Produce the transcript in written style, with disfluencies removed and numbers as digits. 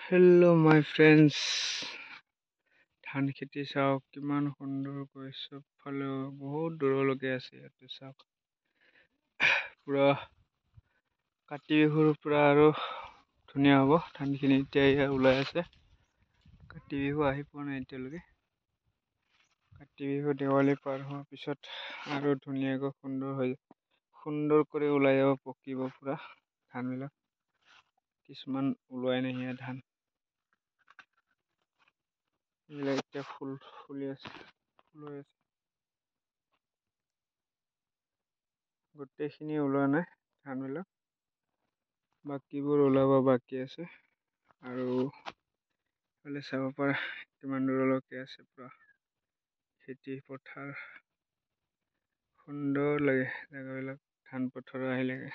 Hello my friends, ধান খেতি চাওক কিমান সুন্দৰকৈ চবফালে বহুত দূৰলৈকে আছে। ইয়াতে চাওক পুৰা কাতি বিহুৰ পৰা আৰু ধুনীয়া হ'ব। ধানখিনি এতিয়া ওলাই আছে। কাতি বিহু আহি পোৱা নাই এতিয়ালৈকে। কাতি বিহু দেৱালী পাৰ হোৱাৰ পিছত আৰু ধুনীয়াকৈ সুন্দৰ কৰি ওলাই যাব, পকিব পুৰা ধানবিলাক। কিছুমান ওলোৱাই নাই ইয়াৰ ধান, এইবিলাক এতিয়া ফুলি আছে, গোটেইখিনি ওলোৱা নাই ধানবিলাক, বাকীবোৰ ওলাব বাকী আছে। আৰু এইফালে চাব পাৰা কিমান দূৰলৈকে আছে, পুৰা খেতি পথাৰ সুন্দৰ লাগে জেগাবিলাক, ধান পথাৰ আহিলেগে।